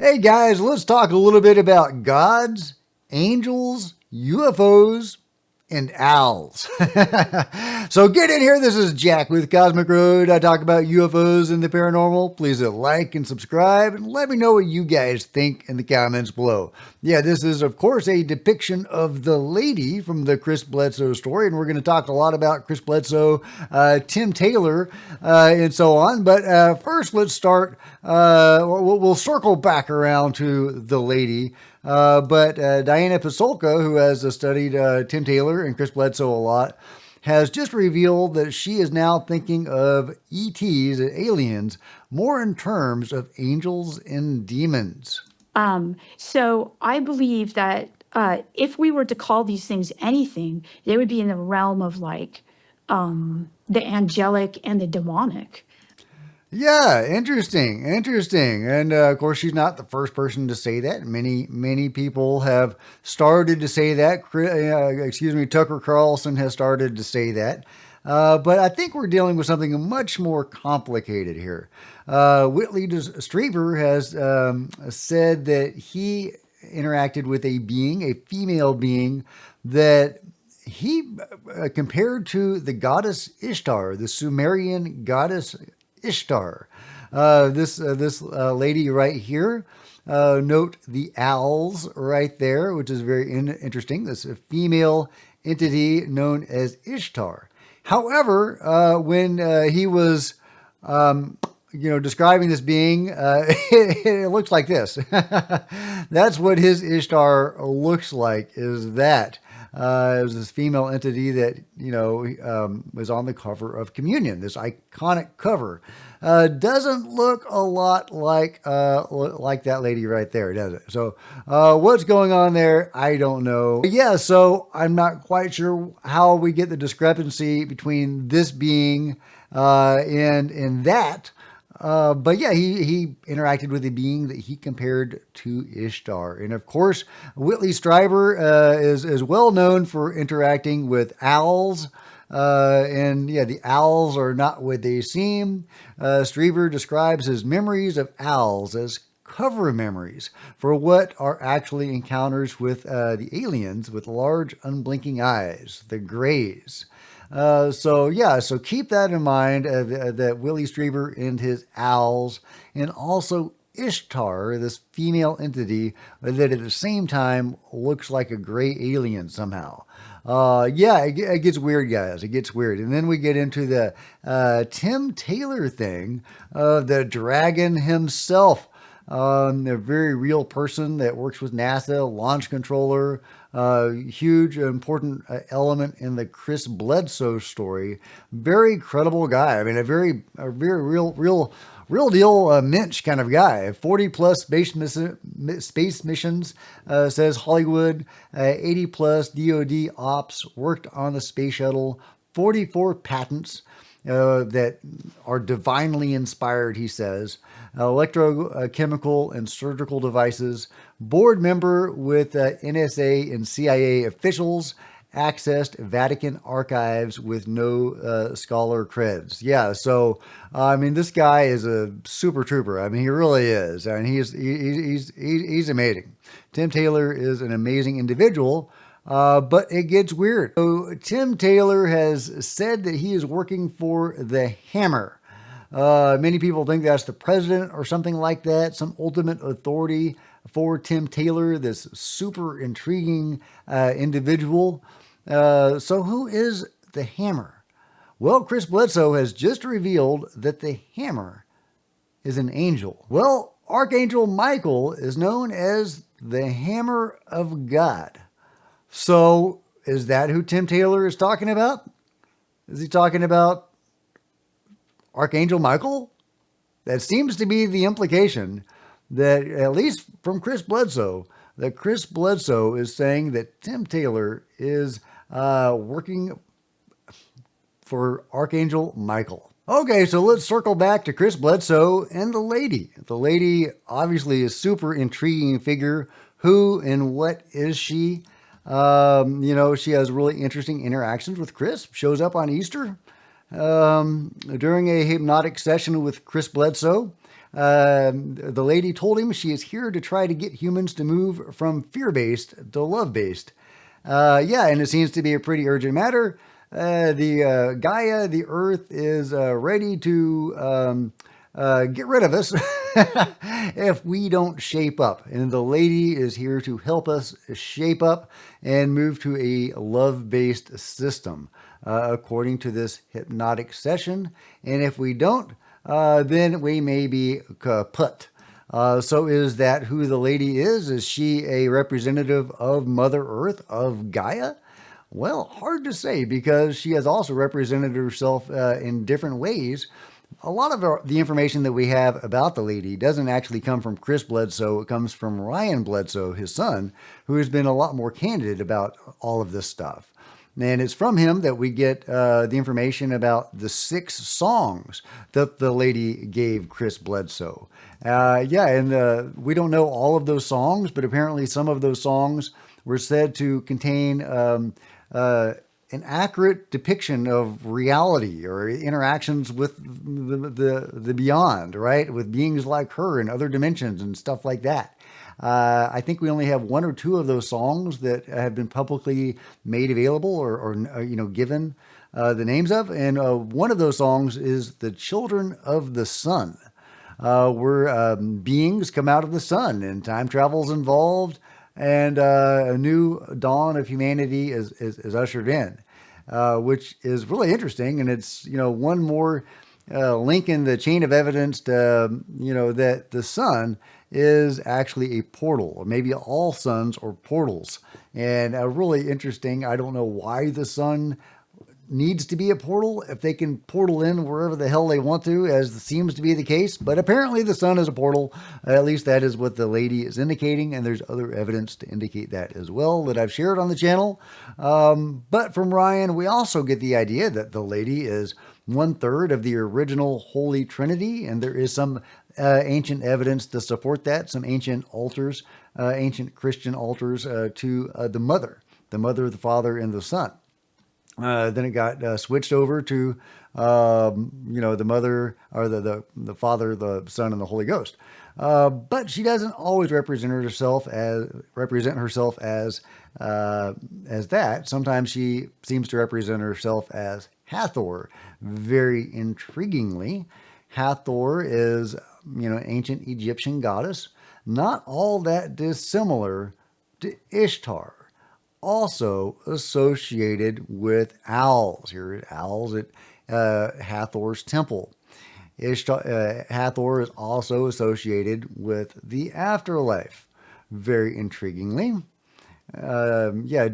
Hey guys, let's talk a little bit about gods, angels, UFOs, and owls. So get in here. This is Jack with Cosmic Road. I talk about UFOs and the paranormal. Please hit like and subscribe and let me know what you guys think in the comments below. Yeah, this is, of course, a depiction of the lady from the Chris Bledsoe story, and we're going to talk a lot about Chris Bledsoe, Tim Taylor, and so on. But first, let's start. We'll circle back around to the lady. But Diana Pasulka, who has studied Tim Taylor and Chris Bledsoe a lot, has just revealed that she is now thinking of ETs, aliens, more in terms of angels and demons. So I believe that if we were to call these things anything, they would be in the realm of like the angelic and the demonic. Yeah, interesting, interesting. And of course, she's not the first person to say that. Many people have started to say that. Tucker Carlson has started to say that. But I think we're dealing with something much more complicated here. Whitley Strieber has said that he interacted with a being, a female being, that he compared to the goddess Ishtar, the Sumerian goddess Ishtar. This lady right here. Note the owls right there, which is very interesting. This female entity known as Ishtar. However, when he was describing this being, it looks like this. That's what his Ishtar looks like, is that. It was this female entity that, was on the cover of Communion, this iconic cover. Doesn't look a lot like that lady right there, does it? So what's going on there, I don't know. Yeah, so I'm not quite sure how we get the discrepancy between this being and that. But yeah, he interacted with a being that he compared to Ishtar. And of course, Whitley Strieber is well known for interacting with owls. And yeah, the owls are not what they seem. Strieber describes his memories of owls as cover memories for what are actually encounters with the aliens with large unblinking eyes, the Greys. So keep that in mind, that Willie Strieber and his owls, and also Ishtar, this female entity that at the same time looks like a gray alien somehow. It gets weird, guys. It gets weird. And then we get into the Tim Taylor thing, the dragon himself. A very real person that works with NASA, launch controller, huge important element in the Chris Bledsoe story. Very credible guy. I mean, a very real deal Minch kind of guy. 40 plus space missions, says Hollywood. 80 plus DoD ops worked on the space shuttle. 44 patents. That are divinely inspired, he says. Electrochemical and surgical devices. Board member with NSA and CIA officials. Accessed Vatican archives with no scholar creds. Yeah, so I mean, this guy is a super trooper. I mean, he really is, and he's amazing. Tim Taylor is an amazing individual. But it gets weird. So Tim Taylor has said that he is working for the Hammer. Many people think that's the president or something like that, some ultimate authority for Tim Taylor, this super intriguing individual. So who is the Hammer? Well, Chris Bledsoe has just revealed that the Hammer is an angel. Well, Archangel Michael is known as the Hammer of God. So, is that who Tim Taylor is talking about? Is he talking about Archangel Michael? That seems to be the implication, that at least from Chris Bledsoe, that Chris Bledsoe is saying that Tim Taylor is working for Archangel Michael. Okay, so let's circle back to Chris Bledsoe and the lady. The lady obviously is a super intriguing figure. Who and what is she? She has really interesting interactions with Chris, shows up on Easter during a hypnotic session with Chris Bledsoe. The lady told him she is here to try to get humans to move from fear-based to love-based. Yeah, and it seems to be a pretty urgent matter. The Gaia, the Earth, is ready to get rid of us if we don't shape up. And the lady is here to help us shape up and move to a love based system, according to this hypnotic session. And if we don't, then we may be kaput. So is that who the lady is? Is she a representative of Mother Earth, of Gaia? Well, hard to say because she has also represented herself in different ways. A lot of the information that we have about the lady doesn't actually come from Chris Bledsoe. It comes from Ryan Bledsoe, his son, who has been a lot more candid about all of this stuff. And it's from him that we get the information about the 6 songs that the lady gave Chris Bledsoe. Yeah, and we don't know all of those songs, but apparently some of those songs were said to contain an accurate depiction of reality or interactions with the beyond, right? With beings like her in other dimensions and stuff like that. I think we only have 1 or 2 of those songs that have been publicly made available or given the names of, and one of those songs is "The Children of the Sun," where beings come out of the sun and time travel's involved, and a new dawn of humanity is ushered in, which is really interesting, and it's one more link in the chain of evidence to, that the sun is actually a portal, or maybe all suns are portals. And really interesting. I don't know why the sun needs to be a portal if they can portal in wherever the hell they want to, as seems to be the case. But apparently the sun is a portal. At least that is what the lady is indicating. And there's other evidence to indicate that as well that I've shared on the channel. But from Ryan, we also get the idea that the lady is 1/3 of the original Holy Trinity. And there is some ancient evidence to support that. Some ancient altars, ancient Christian altars to the Mother, the Father, and the Son. Then it got switched over to, the Mother, or the Father, the Son, and the Holy Ghost. But she doesn't always represent herself as that. Sometimes she seems to represent herself as Hathor. Very intriguingly, Hathor is, ancient Egyptian goddess, not all that dissimilar to Ishtar, also associated with owls. Here are owls at Hathor's temple. Hathor is also associated with the afterlife. Very intriguingly.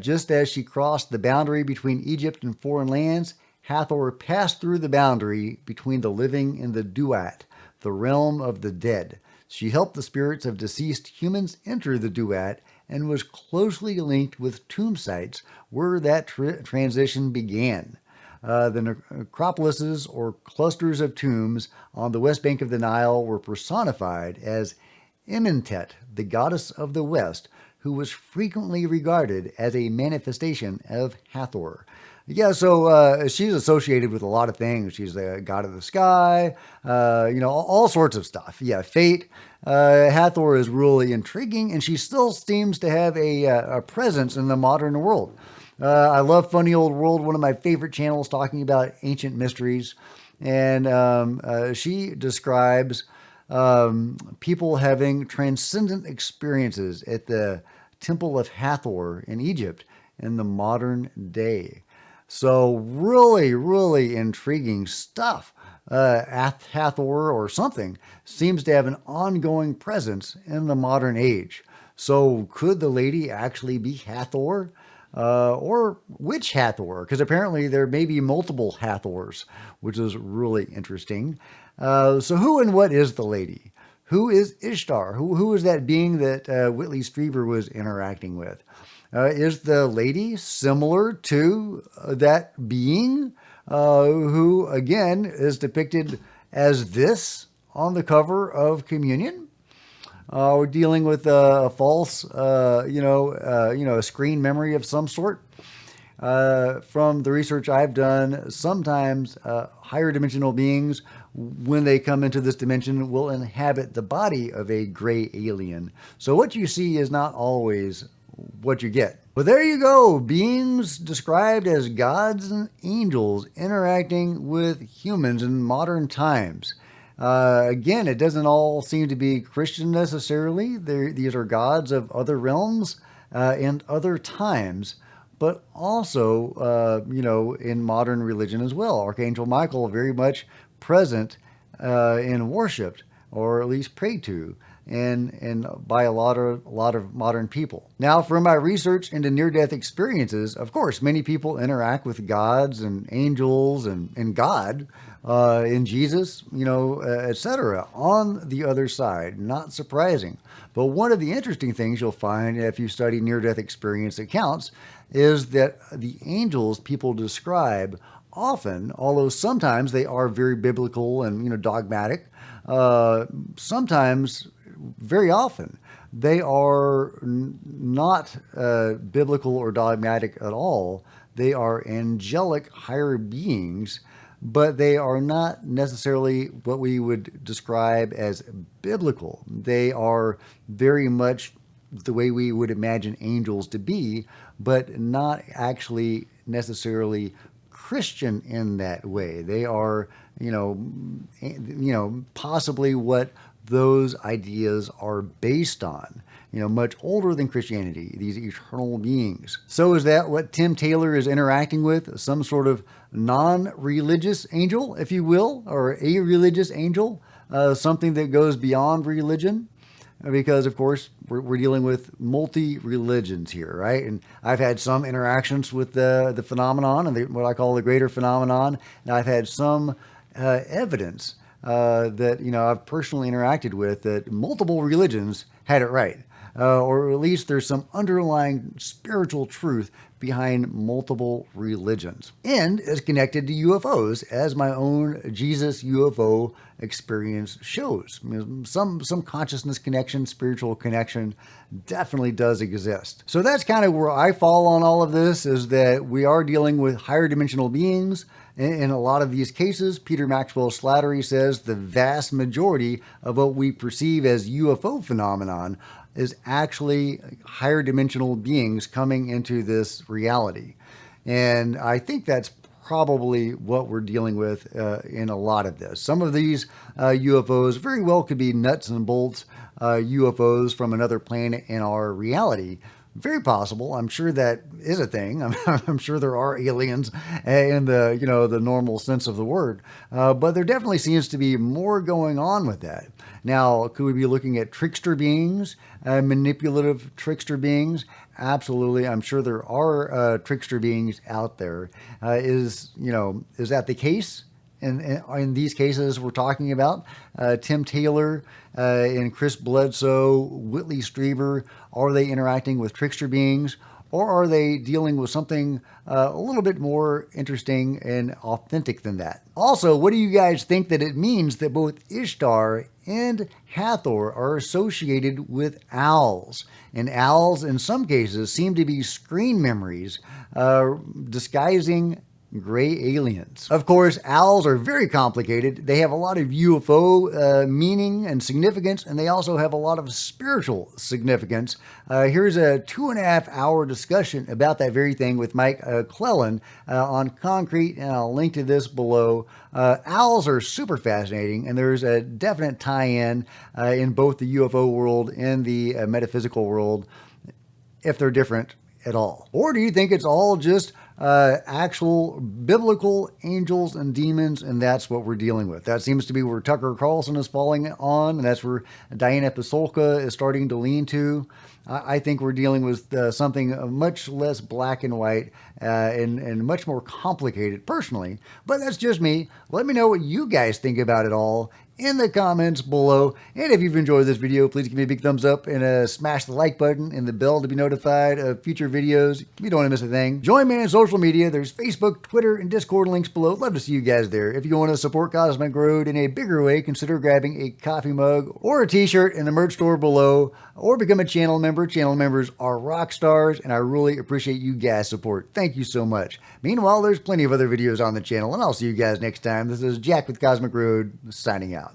Just as she crossed the boundary between Egypt and foreign lands, Hathor passed through the boundary between the living and the duat, the realm of the dead. She helped the spirits of deceased humans enter the duat and was closely linked with tomb sites where that transition began. The necropolises, or clusters of tombs on the west bank of the Nile, were personified as Imentet, the goddess of the west, who was frequently regarded as a manifestation of Hathor. Yeah, so she's associated with a lot of things. She's the god of the sky, all sorts of stuff. Yeah, fate. Hathor is really intriguing, and she still seems to have a presence in the modern world. I love Funny Old World, one of my favorite channels talking about ancient mysteries. And she describes people having transcendent experiences at the Temple of Hathor in Egypt in the modern day. So really, really intriguing stuff. Hathor or something seems to have an ongoing presence in the modern age. So could the lady actually be Hathor? Or which Hathor? Because apparently there may be multiple Hathors, which is really interesting. So who and what is the lady? Who is Ishtar? Who is that being that Whitley Strieber was interacting with? Is the lady similar to that being who, again, is depicted as this on the cover of Communion? We're dealing with a false, a screen memory of some sort. From the research I've done, sometimes higher dimensional beings, when they come into this dimension, will inhabit the body of a gray alien. So what you see is not always what you get. But there you go, beings described as gods and angels interacting with humans in modern times. Again, it doesn't all seem to be Christian necessarily. These are gods of other realms and other times, but also, in modern religion as well. Archangel Michael very much present and worshipped, or at least prayed to, and by a lot of modern people. Now, from my research into near-death experiences, of course, many people interact with gods and angels and God, in Jesus, etc. on the other side. Not surprising. But one of the interesting things you'll find if you study near-death experience accounts is that the angels people describe often, although sometimes they are very biblical and dogmatic, sometimes, very often, they are not biblical or dogmatic at all. They are angelic higher beings, but they are not necessarily what we would describe as biblical. They are very much the way we would imagine angels to be, but not actually necessarily Christian in that way. They are, possibly what those ideas are based on. Much older than Christianity, these eternal beings. So is that what Tim Taylor is interacting with? Some sort of non-religious angel, if you will, or a religious angel? Something that goes beyond religion? Because, of course, we're dealing with multi-religions here, right? And I've had some interactions with the phenomenon and what I call the greater phenomenon. And I've had some evidence that, I've personally interacted with that multiple religions had it right. Or at least there's some underlying spiritual truth behind multiple religions. And is connected to UFOs, as my own Jesus UFO experience shows. Some consciousness connection, spiritual connection definitely does exist. So that's kind of where I fall on all of this, is that we are dealing with higher dimensional beings. In a lot of these cases, Peter Maxwell Slattery says the vast majority of what we perceive as UFO phenomenon is actually higher dimensional beings coming into this reality. And I think that's probably what we're dealing with in a lot of this. Some of these UFOs very well could be nuts and bolts UFOs from another planet in our reality. Very possible. I'm sure that is a thing. I'm sure there are aliens in the normal sense of the word, but there definitely seems to be more going on with that. Now, could we be looking at trickster beings, manipulative trickster beings? Absolutely. I'm sure there are trickster beings out there. Is that the case? In these cases we're talking about, Tim Taylor and Chris Bledsoe, Whitley Strieber, are they interacting with trickster beings, or are they dealing with something a little bit more interesting and authentic than that? Also, what do you guys think that it means that both Ishtar and Hathor are associated with owls? And owls, in some cases, seem to be screen memories disguising gray aliens. Of course, owls are very complicated. They have a lot of UFO meaning and significance, and they also have a lot of spiritual significance. Here's a 2.5 hour discussion about that very thing with Mike Clellan on Concrete, and I'll link to this below. Owls are super fascinating, and there's a definite tie-in in both the UFO world and the metaphysical world, if they're different at all. Or do you think it's all just actual biblical angels and demons, and that's what we're dealing with? That seems to be where Tucker Carlson is falling on, and that's where Diana Pasolka is starting to lean to. I think we're dealing with something much less black and white and much more complicated personally, but that's just me. Let me know what you guys think about it all in the comments below. And if you've enjoyed this video, please give me a big thumbs up and smash the like button and the bell to be notified of future videos. You don't want to miss a thing. Join me on social media. There's Facebook, Twitter, and Discord links below. Love to see you guys there. If you want to support Cosmic Road in a bigger way, consider grabbing a coffee mug or a t-shirt in the merch store below, or become a channel member. Channel members are rock stars, and I really appreciate you guys' support. Thank you. Thank you so much. Meanwhile, there's plenty of other videos on the channel, and I'll see you guys next time. This is Jack with Cosmic Road, signing out.